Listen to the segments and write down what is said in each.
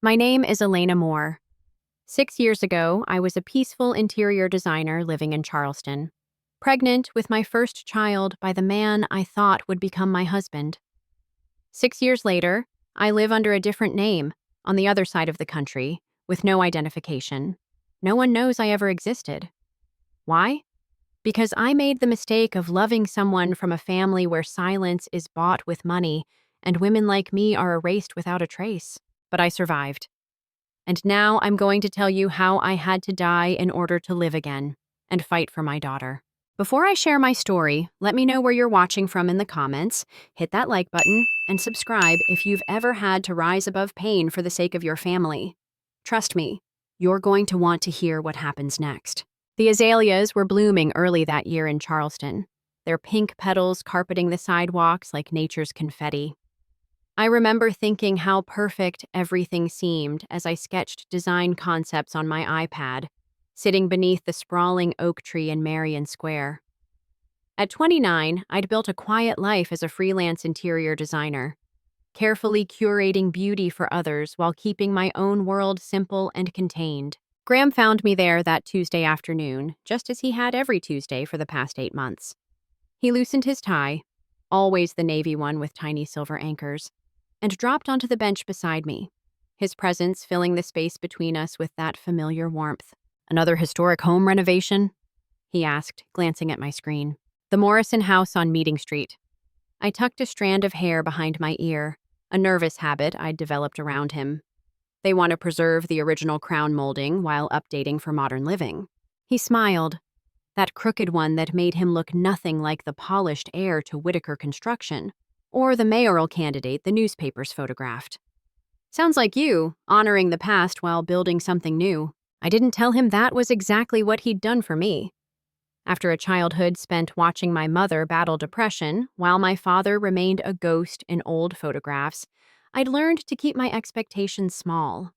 My name is Elena Moore. 6 years ago, I was a peaceful interior designer living in Charleston, pregnant with my first child by the man I thought would become my husband. 6 years later, I live under a different name, on the other side of the country, with no identification. No one knows I ever existed. Why? Because I made the mistake of loving someone from a family where silence is bought with money and women like me are erased without a trace. But I survived. And now I'm going to tell you how I had to die in order to live again and fight for my daughter. Before I share my story, let me know where you're watching from in the comments, hit that like button, and subscribe if you've ever had to rise above pain for the sake of your family. Trust me, you're going to want to hear what happens next. The azaleas were blooming early that year in Charleston, their pink petals carpeting the sidewalks like nature's confetti. I remember thinking how perfect everything seemed as I sketched design concepts on my iPad, sitting beneath the sprawling oak tree in Marion Square. At 29, I'd built a quiet life as a freelance interior designer, carefully curating beauty for others while keeping my own world simple and contained. Graham found me there that Tuesday afternoon, just as he had every Tuesday for the past 8 months. He loosened his tie, always the navy one with tiny silver anchors, and dropped onto the bench beside me, his presence filling the space between us with that familiar warmth. "Another historic home renovation?" he asked, glancing at my screen. "The Morrison house on Meeting Street." I tucked a strand of hair behind my ear, a nervous habit I'd developed around him. They want to preserve the original crown molding while updating for modern living. He smiled, that crooked one that made him look nothing like the polished heir to Whitaker construction, or the mayoral candidate the newspapers photographed. "Sounds like you, honoring the past while building something new." I didn't tell him that was exactly what he'd done for me. After a childhood spent watching my mother battle depression while my father remained a ghost in old photographs, I'd learned to keep my expectations small.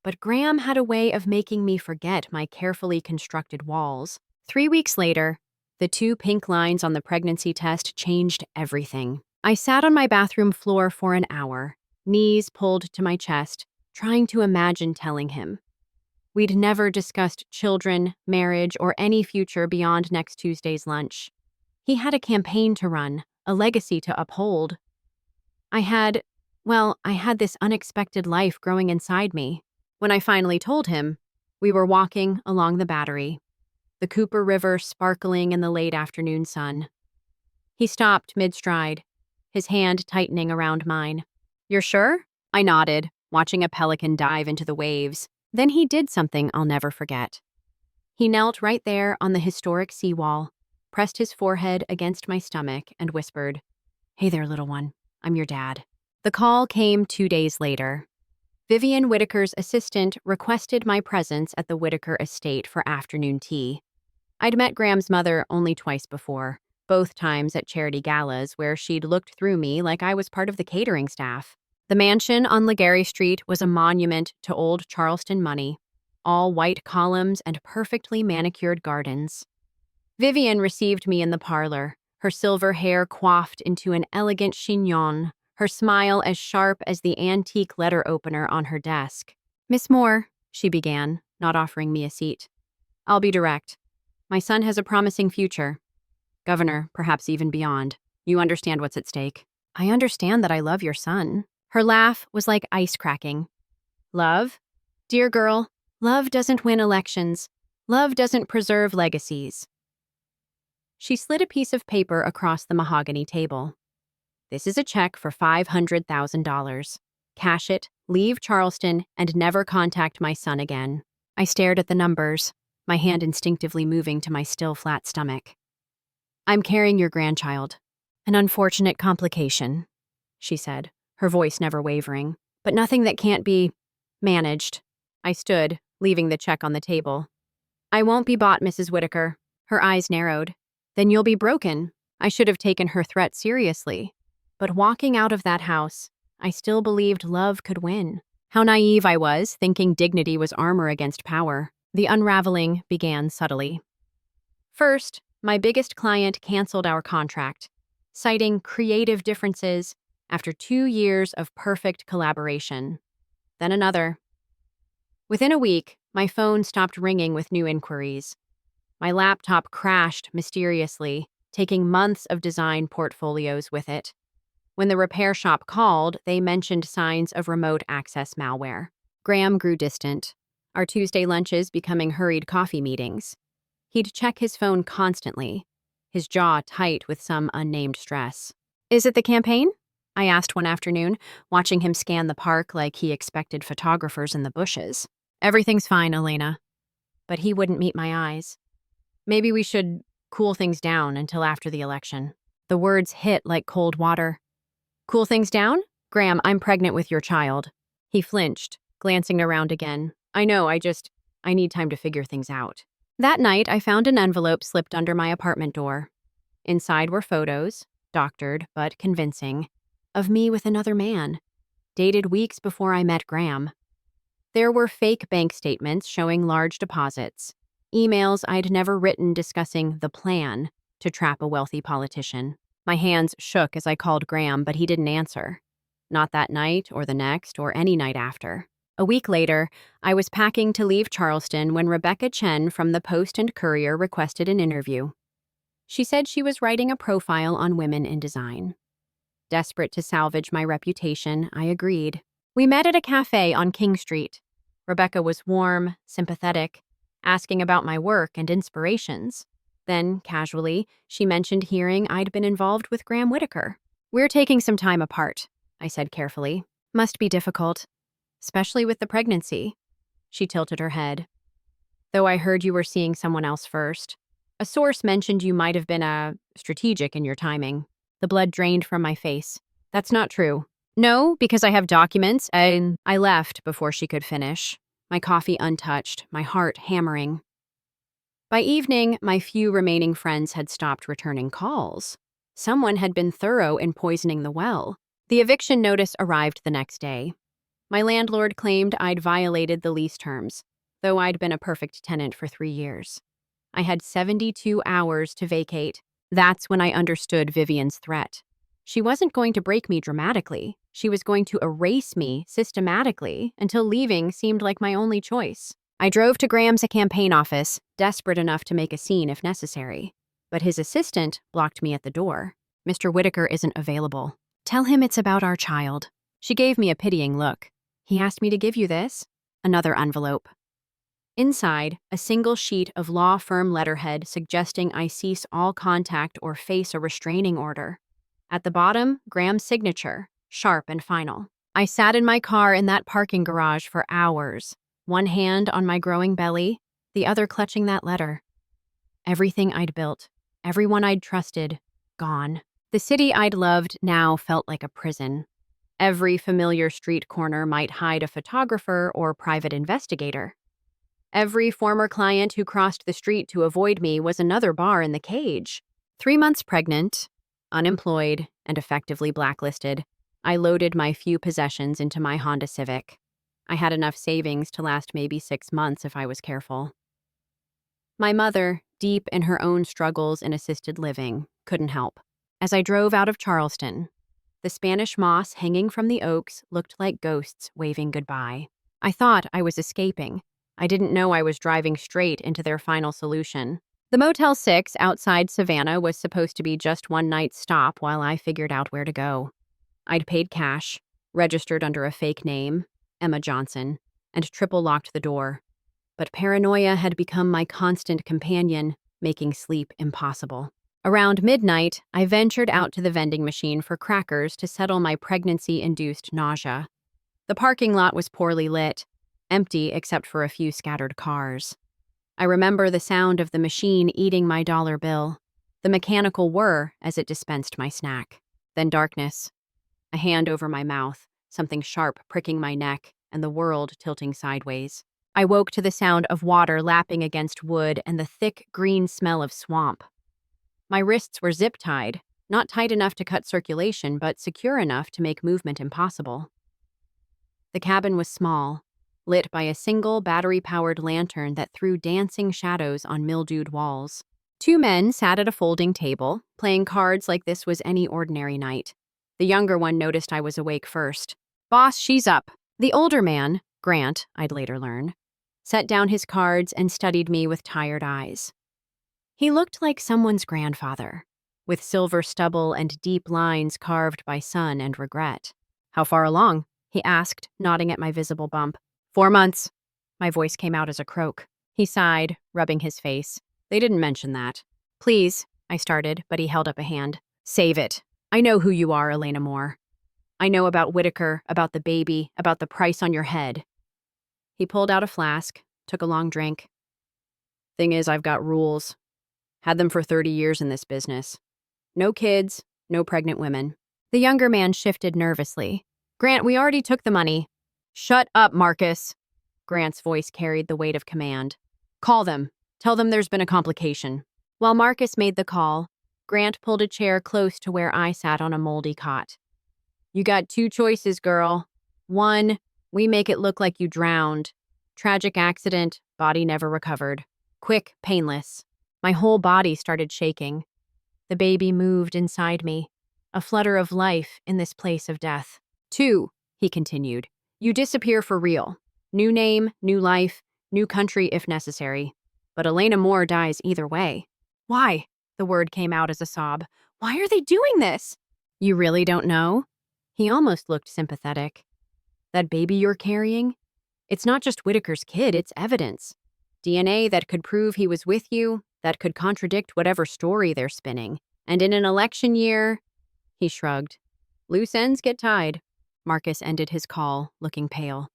But Graham had a way of making me forget my carefully constructed walls. 3 weeks later, the 2 pink lines on the pregnancy test changed everything. I sat on my bathroom floor for an hour, knees pulled to my chest, trying to imagine telling him. We'd never discussed children, marriage, or any future beyond next Tuesday's lunch. He had a campaign to run, a legacy to uphold. I had this unexpected life growing inside me. When I finally told him, we were walking along the Battery, the Cooper River sparkling in the late afternoon sun. He stopped mid-stride, his hand tightening around mine. "You're sure?" I nodded, watching a pelican dive into the waves. Then he did something I'll never forget. He knelt right there on the historic seawall, pressed his forehead against my stomach, and whispered, "Hey there, little one. I'm your dad." The call came 2 days later. Vivian Whitaker's assistant requested my presence at the Whitaker estate for afternoon tea. I'd met Graham's mother only twice before, both times at charity galas where she'd looked through me like I was part of the catering staff. The mansion on Legary Street was a monument to old Charleston money, all white columns and perfectly manicured gardens. Vivian received me in the parlor, her silver hair coiffed into an elegant chignon, her smile as sharp as the antique letter opener on her desk. "Miss Moore," she began, not offering me a seat. "I'll be direct. My son has a promising future. Governor, perhaps even beyond. You understand what's at stake." "I understand that I love your son." Her laugh was like ice cracking. "Love? Dear girl, love doesn't win elections. Love doesn't preserve legacies." She slid a piece of paper across the mahogany table. "This is a check for $500,000. Cash it, leave Charleston, and never contact my son again." I stared at the numbers, my hand instinctively moving to my still flat stomach. "I'm carrying your grandchild. An unfortunate complication," she said, her voice never wavering, "but nothing that can't be managed." I stood, leaving the check on the table. "I won't be bought, Mrs. Whitaker." Her eyes narrowed. "Then you'll be broken." I should have taken her threat seriously. But walking out of that house, I still believed love could win. How naive I was, thinking dignity was armor against power. The unraveling began subtly. First, my biggest client canceled our contract, citing creative differences after 2 years of perfect collaboration. then another. Within a week, my phone stopped ringing with new inquiries. My laptop crashed mysteriously, taking months of design portfolios with it. When the repair shop called, they mentioned signs of remote access malware. Graham grew distant, our Tuesday lunches becoming hurried coffee meetings. He'd check his phone constantly, his jaw tight with some unnamed stress. "Is it the campaign?" I asked one afternoon, watching him scan the park like he expected photographers in the bushes. "Everything's fine, Elena." But he wouldn't meet my eyes. "Maybe we should cool things down until after the election." The words hit like cold water. "Cool things down? Graham, I'm pregnant with your child." He flinched, glancing around again. "I know, I need time to figure things out." That night, I found an envelope slipped under my apartment door. Inside were photos, doctored but convincing, of me with another man, dated weeks before I met Graham. There were fake bank statements showing large deposits, emails I'd never written discussing the plan to trap a wealthy politician. My hands shook as I called Graham, but he didn't answer. Not that night or the next or any night after. A week later, I was packing to leave Charleston when Rebecca Chen from the Post and Courier requested an interview. She said she was writing a profile on women in design. Desperate to salvage my reputation, I agreed. We met at a cafe on King Street. Rebecca was warm, sympathetic, asking about my work and inspirations. Then, casually, she mentioned hearing I'd been involved with Graham Whitaker. "We're taking some time apart," I said carefully. "Must be difficult, especially with the pregnancy." She tilted her head. "Though I heard you were seeing someone else first. A source mentioned you might have been strategic in your timing." The blood drained from my face. "That's not true." "No, because I have documents, and..." I left before she could finish, my coffee untouched, my heart hammering. By evening, my few remaining friends had stopped returning calls. Someone had been thorough in poisoning the well. The eviction notice arrived the next day. My landlord claimed I'd violated the lease terms, though I'd been a perfect tenant for 3 years. I had 72 hours to vacate. That's when I understood Vivian's threat. She wasn't going to break me dramatically. She was going to erase me systematically until leaving seemed like my only choice. I drove to Graham's campaign office, desperate enough to make a scene if necessary. But his assistant blocked me at the door. "Mr. Whitaker isn't available. Tell him it's about our child." She gave me a pitying look. "He asked me to give you this." Another envelope. Inside, a single sheet of law firm letterhead suggesting I cease all contact or face a restraining order. At the bottom, Graham's signature, sharp and final. I sat in my car in that parking garage for hours, one hand on my growing belly, the other clutching that letter. Everything I'd built, everyone I'd trusted, gone. The city I'd loved now felt like a prison. Every familiar street corner might hide a photographer or private investigator. Every former client who crossed the street to avoid me was another bar in the cage. 3 months pregnant, unemployed, and effectively blacklisted, I loaded my few possessions into my Honda Civic. I had enough savings to last maybe 6 months if I was careful. My mother, deep in her own struggles in assisted living, couldn't help. As I drove out of Charleston, the Spanish moss hanging from the oaks looked like ghosts waving goodbye. I thought I was escaping. I didn't know I was driving straight into their final solution. The Motel 6 outside Savannah was supposed to be just one night's stop while I figured out where to go. I'd paid cash, registered under a fake name, Emma Johnson, and triple-locked the door. But paranoia had become my constant companion, making sleep impossible. Around midnight, I ventured out to the vending machine for crackers to settle my pregnancy-induced nausea. The parking lot was poorly lit, empty except for a few scattered cars. I remember the sound of the machine eating my dollar bill, the mechanical whir as it dispensed my snack. Then darkness. A hand over my mouth, something sharp pricking my neck, and the world tilting sideways. I woke to the sound of water lapping against wood and the thick green smell of swamp. My wrists were zip-tied, not tight enough to cut circulation, but secure enough to make movement impossible. The cabin was small, lit by a single battery-powered lantern that threw dancing shadows on mildewed walls. 2 men sat at a folding table, playing cards like this was any ordinary night. The younger one noticed I was awake first. "Boss, she's up," The older man, Grant, I'd later learn, set down his cards and studied me with tired eyes. He looked like someone's grandfather, with silver stubble and deep lines carved by sun and regret. "How far along?" he asked, nodding at my visible bump. 4 months. My voice came out as a croak. He sighed, rubbing his face. "They didn't mention that." "Please," I started, but he held up a hand. "Save it. I know who you are, Elena Moore. I know about Whitaker, about the baby, about the price on your head." He pulled out a flask, took a long drink. "Thing is, I've got rules. Had them for 30 years in this business. No kids, no pregnant women." The younger man shifted nervously. "Grant, we already took the money." "Shut up, Marcus." Grant's voice carried the weight of command. "Call them. Tell them there's been a complication." While Marcus made the call, Grant pulled a chair close to where I sat on a moldy cot. "You got 2 choices, girl. 1, we make it look like you drowned. Tragic accident, body never recovered. Quick, painless." My whole body started shaking. The baby moved inside me, a flutter of life in this place of death. 2, he continued, you disappear for real. New name, new life, new country if necessary. But Elena Moore dies either way. "Why?" The word came out as a sob. "Why are they doing this?" "You really don't know?" He almost looked sympathetic. "That baby you're carrying? It's not just Whitaker's kid, it's evidence. DNA that could prove he was with you, that could contradict whatever story they're spinning. And in an election year," he shrugged, "loose ends get tied." Marcus ended his call, looking pale.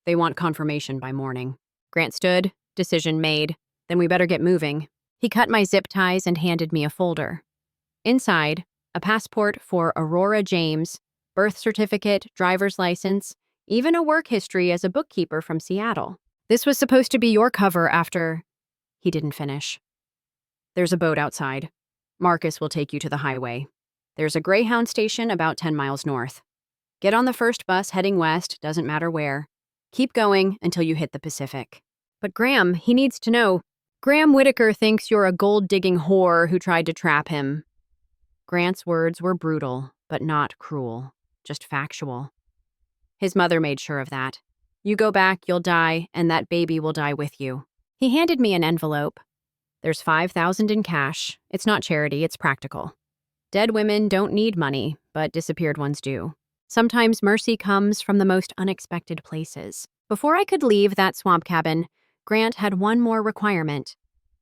"They want confirmation by morning." Grant stood, decision made. "Then we better get moving." He cut my zip ties and handed me a folder. Inside, a passport for Aurora James, birth certificate, driver's license, even a work history as a bookkeeper from Seattle. "This was supposed to be your cover after—" He didn't finish. "There's a boat outside. Marcus will take you to the highway. There's a Greyhound station about 10 miles north. Get on the first bus heading west, doesn't matter where. Keep going until you hit the Pacific." "But Graham, he needs to know. Graham Whitaker thinks you're a gold-digging whore who tried to trap him." Grant's words were brutal, but not cruel, just factual. His mother made sure of that. "You go back, you'll die, and that baby will die with you." He handed me an envelope. "There's $5,000 in cash. It's not charity, it's practical. Dead women don't need money, but disappeared ones do. Sometimes mercy comes from the most unexpected places." Before I could leave that swamp cabin, Grant had one more requirement.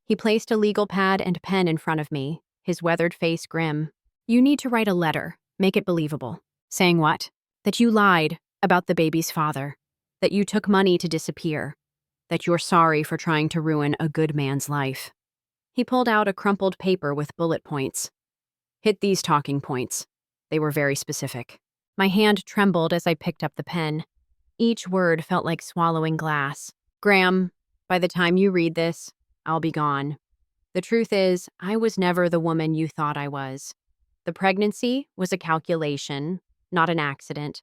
He placed a legal pad and pen in front of me, his weathered face grim. "You need to write a letter, make it believable." "Saying what?" "That you lied about the baby's father, that you took money to disappear, that you're sorry for trying to ruin a good man's life." He pulled out a crumpled paper with bullet points. "Hit these talking points." They were very specific. My hand trembled as I picked up the pen. Each word felt like swallowing glass. "Graham, by the time you read this, I'll be gone. The truth is, I was never the woman you thought I was. The pregnancy was a calculation, not an accident.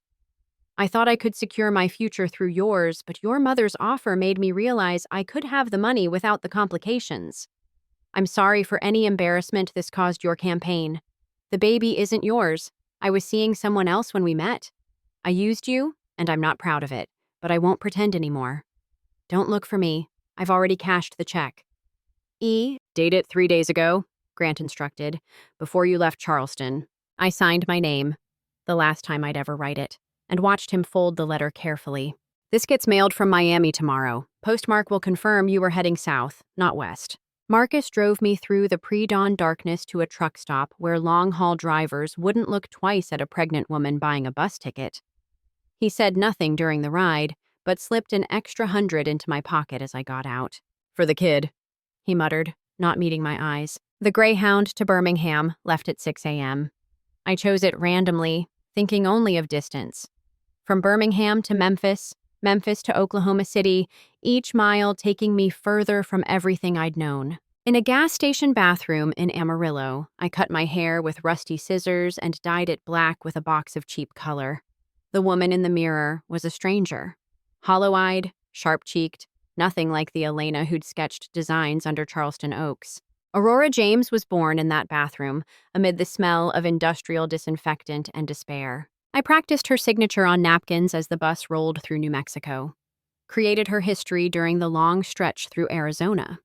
I thought I could secure my future through yours, but your mother's offer made me realize I could have the money without the complications. I'm sorry for any embarrassment this caused your campaign. The baby isn't yours. I was seeing someone else when we met. I used you, and I'm not proud of it, but I won't pretend anymore. Don't look for me. I've already cashed the check. Date it 3 days ago," Grant instructed, "before you left Charleston." I signed my name, the last time I'd ever write it, and watched him fold the letter carefully. "This gets mailed from Miami tomorrow. Postmark will confirm you were heading south, not west." Marcus drove me through the pre-dawn darkness to a truck stop where long-haul drivers wouldn't look twice at a pregnant woman buying a bus ticket. He said nothing during the ride, but slipped an extra $100 into my pocket as I got out. "For the kid," he muttered, not meeting my eyes. The Greyhound to Birmingham left at 6 a.m. I chose it randomly, thinking only of distance. From Birmingham to Memphis, Memphis to Oklahoma City, each mile taking me further from everything I'd known. In a gas station bathroom in Amarillo, I cut my hair with rusty scissors and dyed it black with a box of cheap color. The woman in the mirror was a stranger. Hollow-eyed, sharp-cheeked, nothing like the Elena who'd sketched designs under Charleston oaks. Aurora James was born in that bathroom, amid the smell of industrial disinfectant and despair. I practiced her signature on napkins as the bus rolled through New Mexico, created her history during the long stretch through Arizona.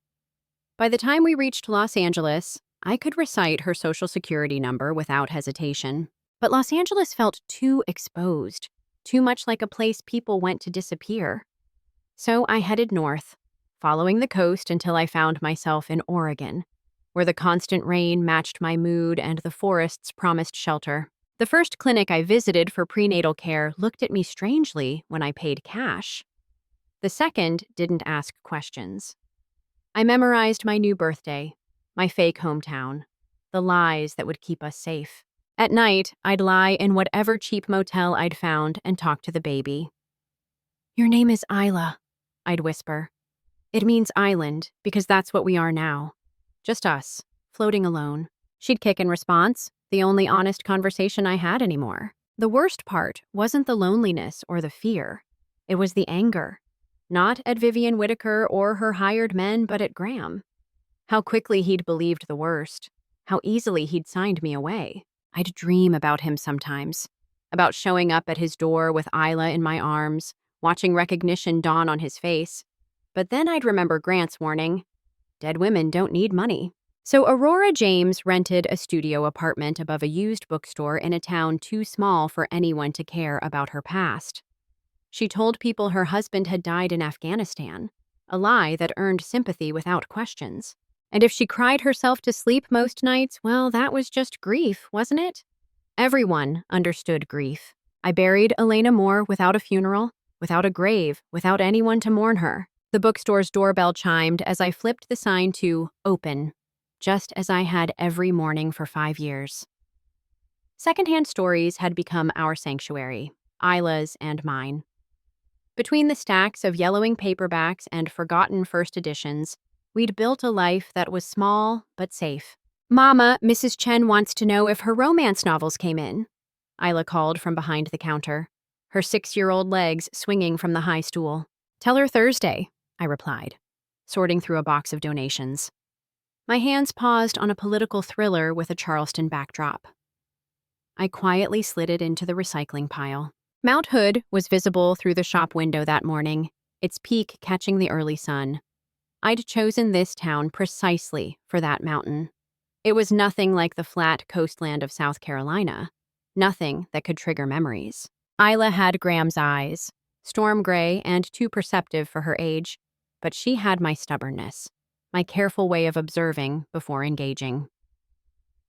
By the time we reached Los Angeles, I could recite her social security number without hesitation. But Los Angeles felt too exposed, too much like a place people went to disappear. So I headed north, following the coast until I found myself in Oregon, where the constant rain matched my mood and the forests promised shelter. The first clinic I visited for prenatal care looked at me strangely when I paid cash. The second didn't ask questions. I memorized my new birthday, my fake hometown, the lies that would keep us safe. At night, I'd lie in whatever cheap motel I'd found and talk to the baby. "Your name is Isla," I'd whisper. "It means island, because that's what we are now. Just us, floating alone." She'd kick in response, the only honest conversation I had anymore. The worst part wasn't the loneliness or the fear. It was the anger. Not at Vivian Whitaker or her hired men, but at Graham. How quickly he'd believed the worst. How easily he'd signed me away. I'd dream about him sometimes. About showing up at his door with Isla in my arms, watching recognition dawn on his face. But then I'd remember Grant's warning, "Dead women don't need money." So Aurora James rented a studio apartment above a used bookstore in a town too small for anyone to care about her past. She told people her husband had died in Afghanistan, a lie that earned sympathy without questions. And if she cried herself to sleep most nights, well, that was just grief, wasn't it? Everyone understood grief. I buried Elena Moore without a funeral, without a grave, without anyone to mourn her. The bookstore's doorbell chimed as I flipped the sign to "Open," just as I had every morning for 5 years. Secondhand stories had become our sanctuary, Isla's and mine. Between the stacks of yellowing paperbacks and forgotten first editions, we'd built a life that was small but safe. "Mama, Mrs. Chen wants to know if her romance novels came in," Isla called from behind the counter, her 6-year-old legs swinging from the high stool. "Tell her Thursday," I replied, sorting through a box of donations. My hands paused on a political thriller with a Charleston backdrop. I quietly slid it into the recycling pile. Mount Hood was visible through the shop window that morning, its peak catching the early sun. I'd chosen this town precisely for that mountain. It was nothing like the flat coastland of South Carolina, nothing that could trigger memories. Isla had Graham's eyes, storm gray and too perceptive for her age, but she had my stubbornness, my careful way of observing before engaging.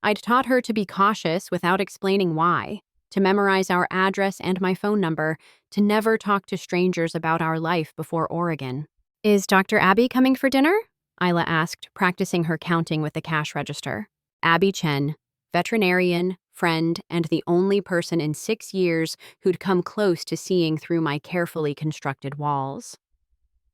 I'd taught her to be cautious without explaining why, to memorize our address and my phone number, to never talk to strangers about our life before Oregon. "Is Dr. Abby coming for dinner?" Isla asked, practicing her counting with the cash register. Abby Chen, veterinarian, friend, and the only person in 6 years who'd come close to seeing through my carefully constructed walls.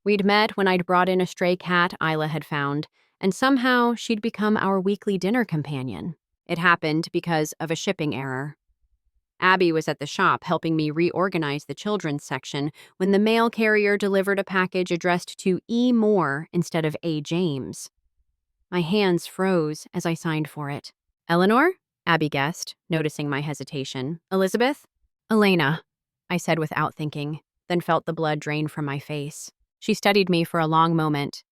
We'd met when I'd brought in a stray cat Isla had found, and somehow she'd become our weekly dinner companion. It happened because of a shipping error. Abby was at the shop helping me reorganize the children's section when the mail carrier delivered a package addressed to E. Moore instead of A. James. My hands froze as I signed for it. "Eleanor?" Abby guessed, noticing my hesitation. "Elizabeth?" "Elena," I said without thinking, then felt the blood drain from my face. She studied me for a long moment.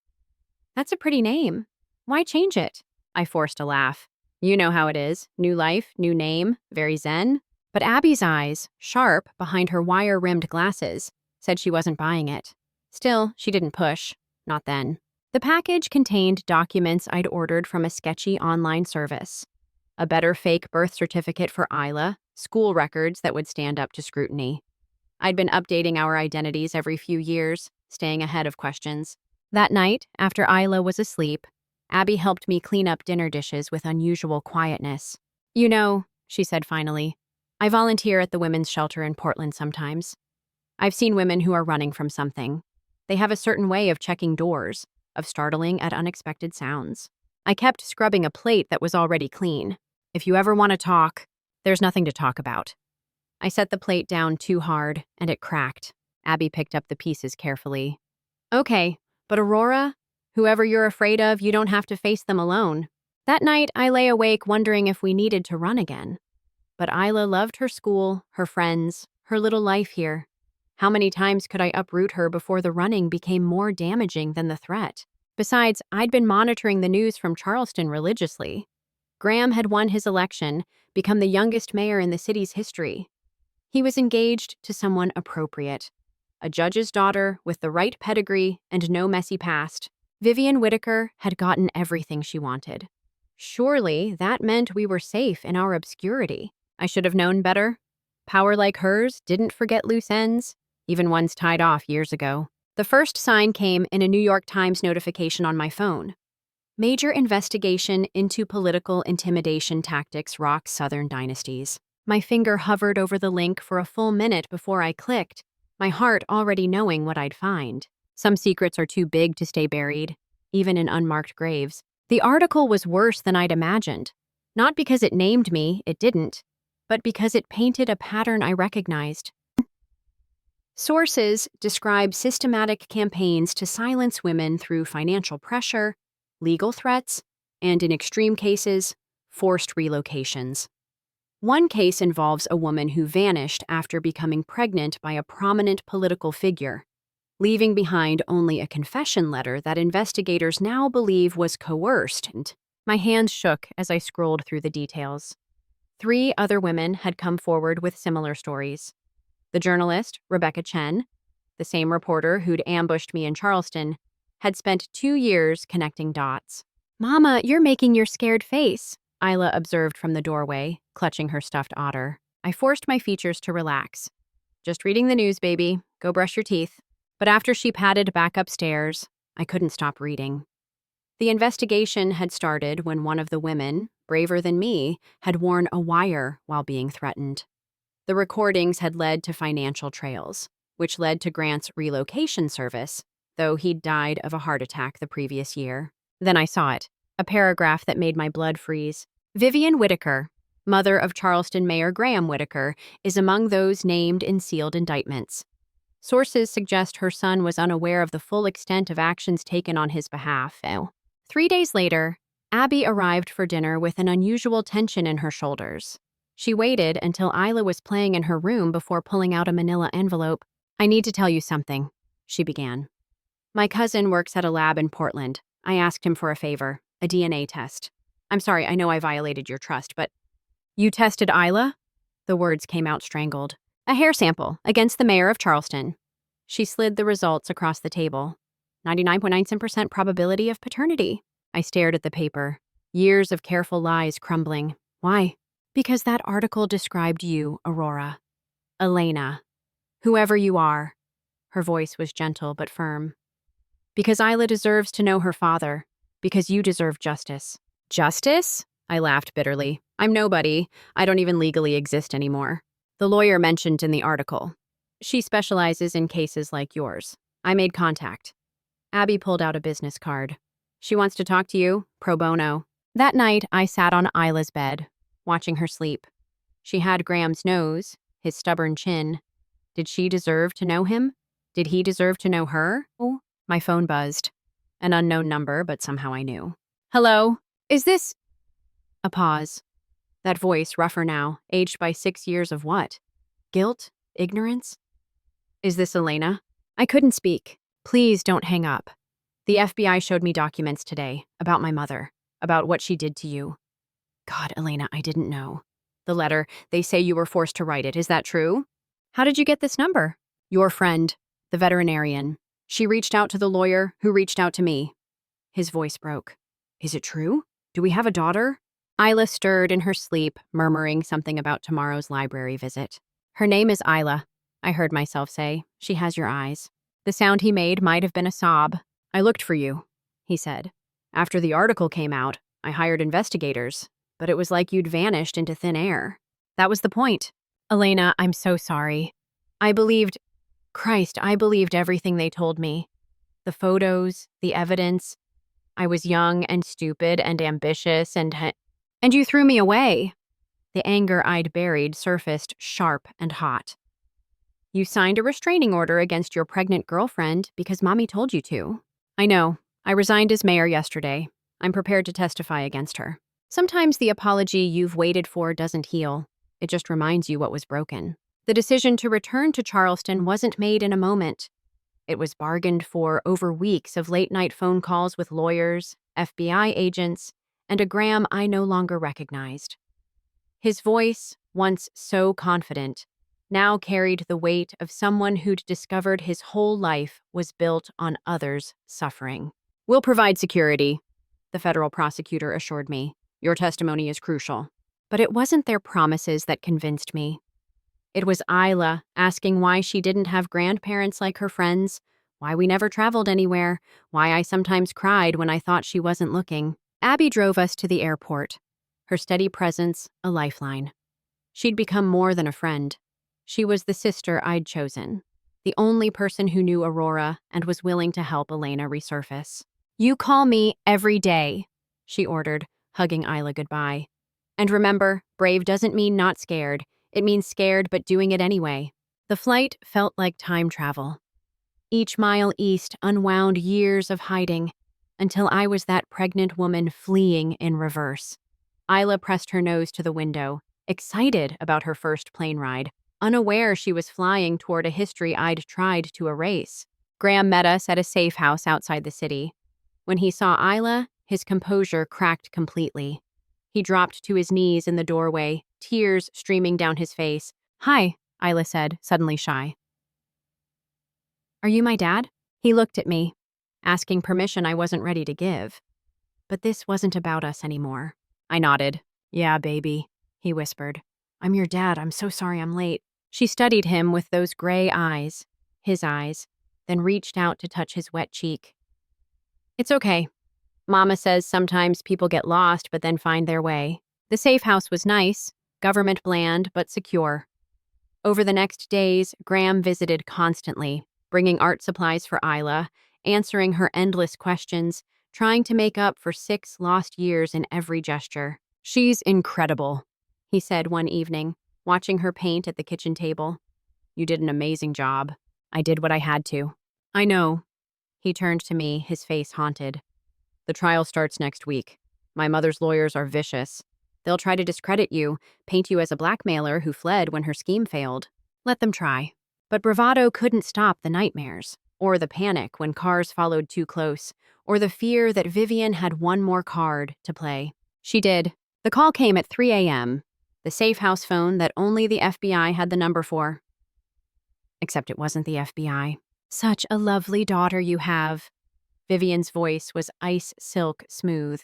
"That's a pretty name. Why change it?" I forced a laugh. "You know how it is. New life, new name, very zen." But Abby's eyes, sharp behind her wire-rimmed glasses, said she wasn't buying it. Still, she didn't push. Not then. The package contained documents I'd ordered from a sketchy online service. A better fake birth certificate for Isla, school records that would stand up to scrutiny. I'd been updating our identities every few years, staying ahead of questions. That night, after Isla was asleep, Abby helped me clean up dinner dishes with unusual quietness. "You know," she said finally, "I volunteer at the women's shelter in Portland sometimes. I've seen women who are running from something. They have a certain way of checking doors, of startling at unexpected sounds. I kept scrubbing a plate that was already clean. If you ever want to talk, there's nothing to talk about." I set the plate down too hard, and it cracked. Abby picked up the pieces carefully. "Okay, but Aurora, whoever you're afraid of, you don't have to face them alone." That night, I lay awake wondering if we needed to run again. But Isla loved her school, her friends, her little life here. How many times could I uproot her before the running became more damaging than the threat? Besides, I'd been monitoring the news from Charleston religiously. Graham had won his election, become the youngest mayor in the city's history. He was engaged to someone appropriate, a judge's daughter with the right pedigree and no messy past. Vivian Whitaker had gotten everything she wanted. Surely that meant we were safe in our obscurity. I should have known better. Power like hers didn't forget loose ends, even ones tied off years ago. The first sign came in a New York Times notification on my phone. Major investigation into political intimidation tactics rock Southern dynasties. My finger hovered over the link for a full minute before I clicked, my heart already knowing what I'd find. Some secrets are too big to stay buried, even in unmarked graves. The article was worse than I'd imagined. Not because it named me, it didn't, but because it painted a pattern I recognized. Sources describe systematic campaigns to silence women through financial pressure, legal threats, and in extreme cases, forced relocations. One case involves a woman who vanished after becoming pregnant by a prominent political figure, leaving behind only a confession letter that investigators now believe was coerced. And my hands shook as I scrolled through the details. 3 other women had come forward with similar stories. The journalist, Rebecca Chen, the same reporter who'd ambushed me in Charleston, had spent 2 years connecting dots. "Mama, you're making your scared face," Isla observed from the doorway, clutching her stuffed otter. I forced my features to relax. "Just reading the news, baby. Go brush your teeth." But after she padded back upstairs, I couldn't stop reading. The investigation had started when one of the women, braver than me, had worn a wire while being threatened. The recordings had led to financial trails, which led to Grant's relocation service, though he'd died of a heart attack the previous year. Then I saw it, a paragraph that made my blood freeze. Vivian Whitaker, mother of Charleston Mayor Graham Whitaker, is among those named in sealed indictments. Sources suggest her son was unaware of the full extent of actions taken on his behalf. 3 days later, Abby arrived for dinner with an unusual tension in her shoulders. She waited until Isla was playing in her room before pulling out a manila envelope. "I need to tell you something," she began. "My cousin works at a lab in Portland. I asked him for a favor, a DNA test. I'm sorry, I know I violated your trust, but..." "You tested Isla?" The words came out strangled. "A hair sample against the mayor of Charleston." She slid the results across the table. 99.97% probability of paternity. I stared at the paper. Years of careful lies crumbling. Why? Because that article described you, Aurora. Elena. Whoever you are. Her voice was gentle but firm. Because Isla deserves to know her father. Because you deserve justice. Justice? I laughed bitterly. I'm nobody. I don't even legally exist anymore. The lawyer mentioned in the article. She specializes in cases like yours. I made contact. Abby pulled out a business card. She wants to talk to you, pro bono. That night, I sat on Isla's bed, watching her sleep. She had Graham's nose, his stubborn chin. Did she deserve to know him? Did he deserve to know her? Oh, my phone buzzed. An unknown number, but somehow I knew. "Hello? Is this..." A pause. That voice, rougher now, aged by 6 years of what? Guilt? Ignorance? "Is this Elena?" I couldn't speak. "Please don't hang up. The FBI showed me documents today about my mother, about what she did to you." "God, Elena, I didn't know." "The letter, they say you were forced to write it. Is that true?" "How did you get this number?" "Your friend, the veterinarian. She reached out to the lawyer, who reached out to me." His voice broke. "Is it true? Do we have a daughter?" Isla stirred in her sleep, murmuring something about tomorrow's library visit. "Her name is Isla," I heard myself say. "She has your eyes." The sound he made might have been a sob. "I looked for you," he said. "After the article came out, I hired investigators, but it was like you'd vanished into thin air. That was the point." "Elena, I'm so sorry. I believed everything they told me. The photos, the evidence. I was young and stupid and ambitious and you threw me away." The anger I'd buried surfaced sharp and hot. "You signed a restraining order against your pregnant girlfriend because Mommy told you to." "I know. I resigned as mayor yesterday. I'm prepared to testify against her." Sometimes the apology you've waited for doesn't heal. It just reminds you what was broken. The decision to return to Charleston wasn't made in a moment. It was bargained for over weeks of late-night phone calls with lawyers, FBI agents, and a Graham I no longer recognized. His voice, once so confident, now carried the weight of someone who'd discovered his whole life was built on others' suffering. "We'll provide security," the federal prosecutor assured me. "Your testimony is crucial." But it wasn't their promises that convinced me. It was Isla asking why she didn't have grandparents like her friends, why we never traveled anywhere, why I sometimes cried when I thought she wasn't looking. Abby drove us to the airport, her steady presence a lifeline. She'd become more than a friend. She was the sister I'd chosen, the only person who knew Aurora and was willing to help Elena resurface. "You call me every day," she ordered, hugging Isla goodbye. "And remember, brave doesn't mean not scared. It means scared but doing it anyway." The flight felt like time travel. Each mile east unwound years of hiding, until I was that pregnant woman fleeing in reverse. Isla pressed her nose to the window, excited about her first plane ride, unaware she was flying toward a history I'd tried to erase. Graham met us at a safe house outside the city. When he saw Isla, his composure cracked completely. He dropped to his knees in the doorway, tears streaming down his face. "Hi," Isla said, suddenly shy. "Are you my dad?" He looked at me, asking permission I wasn't ready to give. But this wasn't about us anymore. I nodded. "Yeah, baby," he whispered. "I'm your dad. I'm so sorry I'm late." She studied him with those gray eyes, his eyes, then reached out to touch his wet cheek. "It's okay. Mama says sometimes people get lost but then find their way." The safe house was nice, government bland but secure. Over the next days, Graham visited constantly, bringing art supplies for Isla, answering her endless questions, trying to make up for 6 lost years in every gesture. "She's incredible," he said one evening, watching her paint at the kitchen table. "You did an amazing job." "I did what I had to." "I know." He turned to me, his face haunted. "The trial starts next week. My mother's lawyers are vicious. They'll try to discredit you, paint you as a blackmailer who fled when her scheme failed. Let them try." But bravado couldn't stop the nightmares, or the panic when cars followed too close, or the fear that Vivian had one more card to play. She did. The call came at 3 a.m., the safe house phone that only the FBI had the number for. Except it wasn't the FBI. "Such a lovely daughter you have." Vivian's voice was ice silk smooth.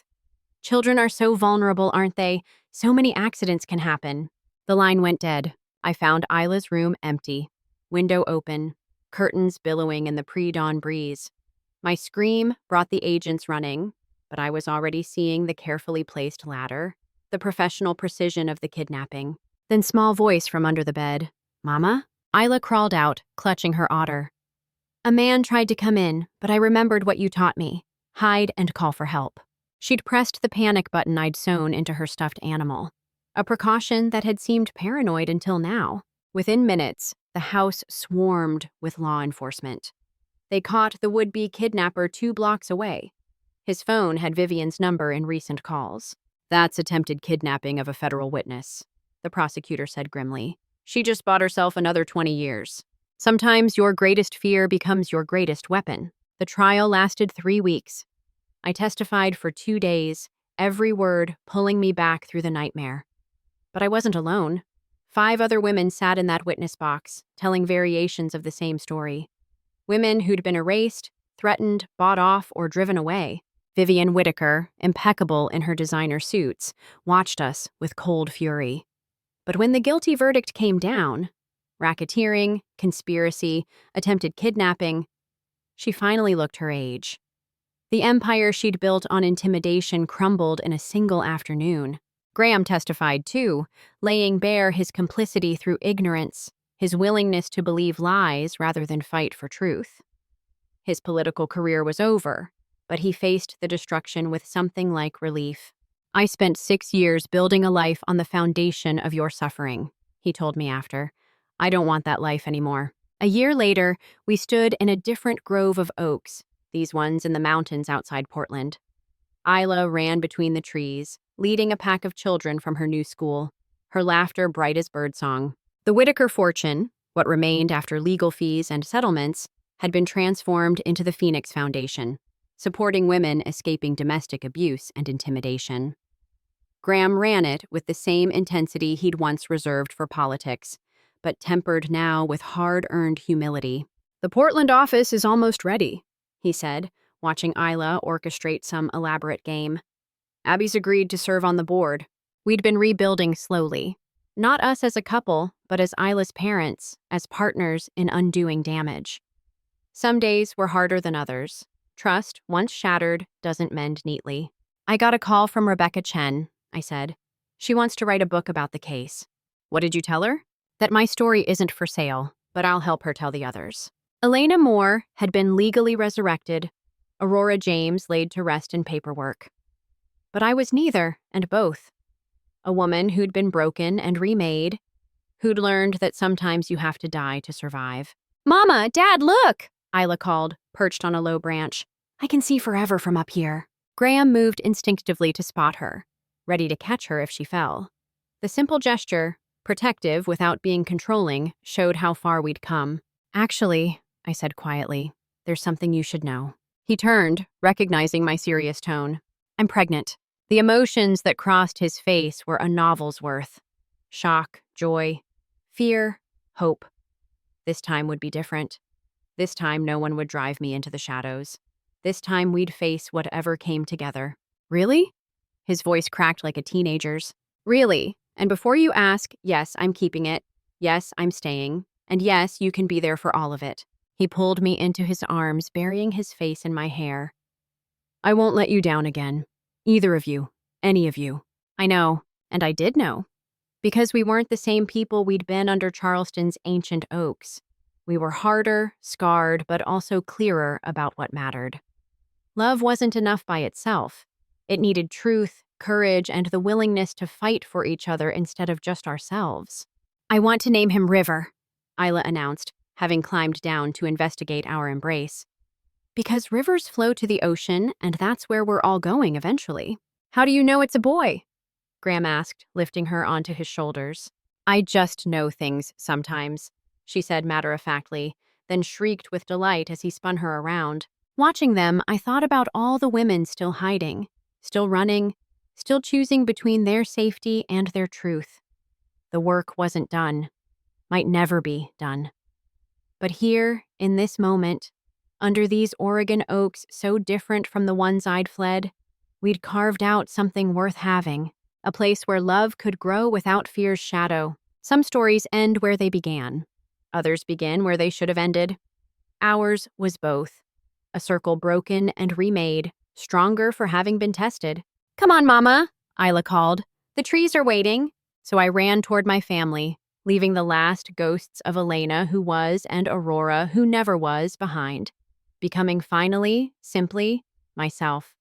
"Children are so vulnerable, aren't they? So many accidents can happen." The line went dead. I found Isla's room empty. Window open, curtains billowing in the pre-dawn breeze. My scream brought the agents running, but I was already seeing the carefully placed ladder, the professional precision of the kidnapping. Then small voice from under the bed. "Mama?" Isla crawled out, clutching her otter. "A man tried to come in, but I remembered what you taught me. Hide and call for help." She'd pressed the panic button I'd sewn into her stuffed animal, a precaution that had seemed paranoid until now. Within minutes, the house swarmed with law enforcement. They caught the would-be kidnapper 2 blocks away. His phone had Vivian's number in recent calls. "That's attempted kidnapping of a federal witness," the prosecutor said grimly. "She just bought herself another 20 years. Sometimes your greatest fear becomes your greatest weapon." The trial lasted 3 weeks. I testified for 2 days, every word pulling me back through the nightmare. But I wasn't alone. 5 other women sat in that witness box, telling variations of the same story. Women who'd been erased, threatened, bought off, or driven away. Vivian Whitaker, impeccable in her designer suits, watched us with cold fury. But when the guilty verdict came down, racketeering, conspiracy, attempted kidnapping, she finally looked her age. The empire she'd built on intimidation crumbled in a single afternoon. Graham testified, too, laying bare his complicity through ignorance, his willingness to believe lies rather than fight for truth. His political career was over, but he faced the destruction with something like relief. "I spent 6 years building a life on the foundation of your suffering," he told me after. "I don't want that life anymore." A year later, we stood in a different grove of oaks, these ones in the mountains outside Portland. Isla ran between the trees, leading a pack of children from her new school. her laughter bright as birdsong. The Whitaker fortune, what remained after legal fees and settlements, had been transformed into the Phoenix Foundation, supporting women escaping domestic abuse and intimidation. Graham ran it with the same intensity he'd once reserved for politics, but tempered now with hard-earned humility. "The Portland office is almost ready," he said, watching Isla orchestrate some elaborate game. "Abby's agreed to serve on the board." We'd been rebuilding slowly. Not us as a couple, but as Isla's parents, as partners in undoing damage. Some days were harder than others. Trust, once shattered, doesn't mend neatly. "I got a call from Rebecca Chen," I said. "She wants to write a book about the case." "What did you tell her?" "That my story isn't for sale, but I'll help her tell the others." Elena Moore had been legally resurrected, Aurora James laid to rest in paperwork. But I was neither, and both. A woman who'd been broken and remade, who'd learned that sometimes you have to die to survive. "Mama, Dad, look!" Isla called, perched on a low branch. "I can see forever from up here." Graham moved instinctively to spot her, ready to catch her if she fell. The simple gesture, protective without being controlling, showed how far we'd come. "Actually," I said quietly, "there's something you should know." He turned, recognizing my serious tone. "I'm pregnant." The emotions that crossed his face were a novel's worth. Shock, joy, fear, hope. This time would be different. This time no one would drive me into the shadows. This time we'd face whatever came together. "Really?" His voice cracked like a teenager's. "Really. And before you ask, yes, I'm keeping it. Yes, I'm staying. And yes, you can be there for all of it." He pulled me into his arms, burying his face in my hair. "I won't let you down again. Either of you. Any of you." I know. And I did know. Because we weren't the same people we'd been under Charleston's ancient oaks. We were harder, scarred, but also clearer about what mattered. Love wasn't enough by itself. It needed truth, courage, and the willingness to fight for each other instead of just ourselves. "I want to name him River," Isla announced, having climbed down to investigate our embrace. "Because rivers flow to the ocean, and that's where we're all going eventually." "How do you know it's a boy?" Graham asked, lifting her onto his shoulders. "I just know things sometimes," she said matter-of-factly, then shrieked with delight as he spun her around. Watching them, I thought about all the women still hiding, still running, still choosing between their safety and their truth. The work wasn't done, might never be done. But here, in this moment, under these Oregon oaks so different from the ones I'd fled, we'd carved out something worth having, a place where love could grow without fear's shadow. Some stories end where they began. Others begin where they should have ended. Ours was both. A circle broken and remade, stronger for having been tested. "Come on, Mama," Isla called. "The trees are waiting." So I ran toward my family, leaving the last ghosts of Elena who was and Aurora who never was behind, becoming finally, simply, myself.